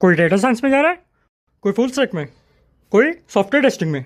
कोई data science में जा रहा है, कोई फुल स्टैक में, कोई सॉफ्टवेयर टेस्टिंग में।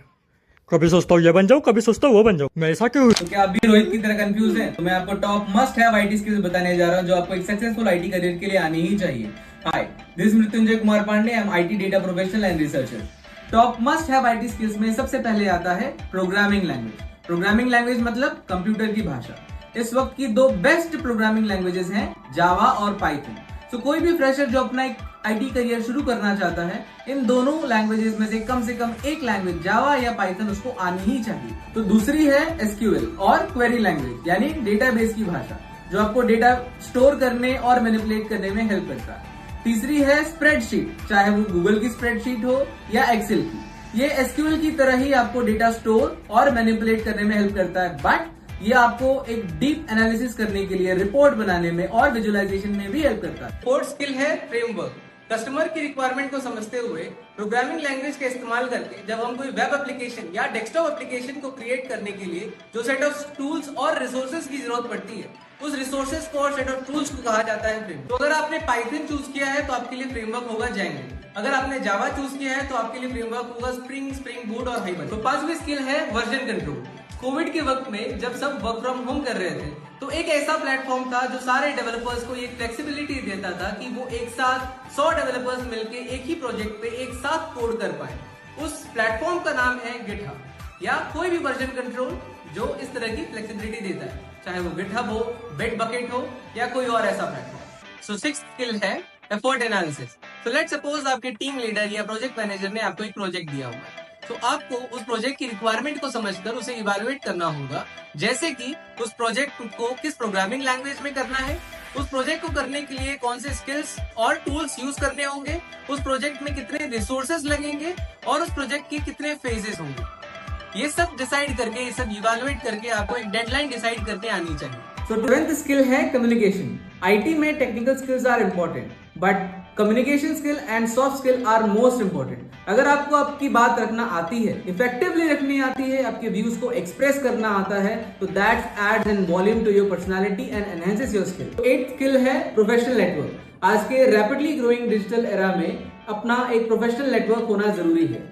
कभी सोचता हूँ ये बन जाऊँ, कभी सोचता हूँ वो बन जाऊँ। मैं ऐसा क्यों हूँ? तो क्या आप भी रोहित की तरह कंफ्यूज हैं? तो मैं आपको top must have IT skills बताने जा रहा हूं जो आपको एक सक्सेसफुल आईटी करियर के लिए आनी ही चाहिए। Hi, this Mrityunjay Kumar Pandey, I am IT data professional and researcher. Top must have IT skills में सबसे पहले आता है प्रोग्रामिंग लैंग्वेज। प्रोग्रामिंग लैंग्वेज मतलब कंप्यूटर की भाषा। इस वक्त की दो बेस्ट प्रोग्रामिंग लैंग्वेजेस हैं जावा और पाइथन। तो कोई भी फ्रेशर जो अपना एक आईटी करियर शुरू करना चाहता है, इन दोनों लैंग्वेजेस में से कम एक लैंग्वेज जावा या पाइथन उसको आनी ही चाहिए। तो दूसरी है एसक्यूएल और क्वेरी लैंग्वेज यानी डेटाबेस की भाषा, जो आपको डेटा स्टोर करने और मैनिपुलेट करने में हेल्प करता है। तीसरी है स्प्रेडशीट, चाहे वो गूगल की स्प्रेडशीट हो या एक्सेल की। ये एसक्यूएल की तरह ही आपको डेटा स्टोर और मैनिपुलेट करने में हेल्प करता है, बट ये आपको एक डीप एनालिसिस करने के लिए, रिपोर्ट बनाने में और विजुअलाइजेशन में भी हेल्प करता है। फोर्थ स्किल है फ्रेमवर्क। कस्टमर की रिक्वायरमेंट को समझते हुए प्रोग्रामिंग लैंग्वेज का इस्तेमाल करके जब हम कोई वेब एप्लीकेशन या डेस्कटॉप एप्लीकेशन को क्रिएट करने के लिए जो सेट ऑफ टूल्स और रिसोर्सेज की जरूरत पड़ती है, उस रिसोर्सेज को और सेट ऑफ टूल्स को कहा जाता है फ्रेमवर्क। तो अगर आपने पाइथन चूज किया है तो आपके लिए फ्रेमवर्क होगा जेंगो। अगर आपने जावा चूज किया है तो आपके लिए फ्रेमवर्क होगा स्प्रिंग बूट और हाइबर। तो पांचवी स्किल है वर्जन कंट्रोल। कोविड के वक्त में जब सब वर्क फ्रॉम होम कर रहे थे, तो एक ऐसा प्लेटफॉर्म था जो सारे डेवलपर्स को एक फ्लेक्सिबिलिटी देता था कि वो एक साथ 100 डेवलपर्स मिलके एक ही प्रोजेक्ट पे एक साथ कोड कर पाए। उस प्लेटफॉर्म का नाम है गिटहब, या कोई भी वर्जन कंट्रोल जो इस तरह की फ्लेक्सिबिलिटी देता है, चाहे वो गिटहब हो, बिटबकेट हो या कोई और ऐसा प्लेटफॉर्म। सो सिक्स्थ स्किल है एफर्ट एनालिसिस। तो लेट्स सपोज आपके टीम लीडर या प्रोजेक्ट मैनेजर ने आपको एक प्रोजेक्ट दिया हुआ है, तो आपको उस प्रोजेक्ट की रिक्वायरमेंट को समझकर उसे इवैल्यूएट करना होगा, जैसे कि उस प्रोजेक्ट को किस प्रोग्रामिंग लैंग्वेज में करना है, उस प्रोजेक्ट को करने के लिए कौन से स्किल्स और टूल्स यूज करने होंगे, उस प्रोजेक्ट में कितने रिसोर्सेज लगेंगे और उस प्रोजेक्ट के कितने फेजेस होंगे। ये सब डिसाइड करके, ये सब इवैल्यूएट करके आपको एक डेडलाइन डिसाइड करके आनी चाहिए। सो 12th स्किल है कम्युनिकेशन। आईटी में technical skills are important, but communication skill and soft skill are most important. अगर आपको आपकी बात रखना आती है, इफेक्टिवली रखनी आती है, आपके व्यूज को एक्सप्रेस करना आता है, तो that adds in volume to your personality and enhances your skill. तो 8th स्किल है प्रोफेशनल नेटवर्क। आज के रैपिडली ग्रोइंग डिजिटल एरा में अपना एक प्रोफेशनल नेटवर्क होना जरूरी है,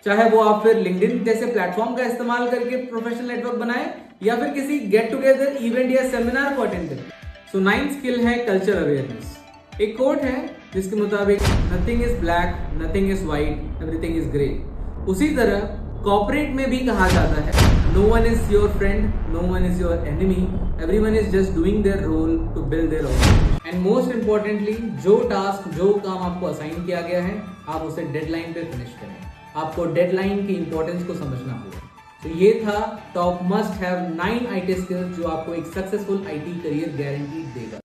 चाहे वो आप फिर लिंक्डइन जैसे प्लेटफॉर्म का इस्तेमाल करके प्रोफेशनल नेटवर्क बनाए या फिर किसी गेट टुगेदर इवेंट या सेमिनार को अटेंड करें। सो 9th स्किल है कल्चर अवेयरनेस। एक कोट है जिसके मुताबिक nothing is black, nothing is white, everything is grey. उसी तरह कॉर्पोरेट में भी कहा जाता है, no one is your friend, no one is your enemy, everyone is just doing their role to build their own. And most importantly, जो task, जो काम आपको असाइन किया गया है, आप उसे डेडलाइन पे फिनिश करें। आपको डेडलाइन की इंपॉर्टेंस को समझना होगा। तो ये था top must have 9 IT skills जो आपको एक सक्सेसफुल आईटी करियर गारंटी देगा।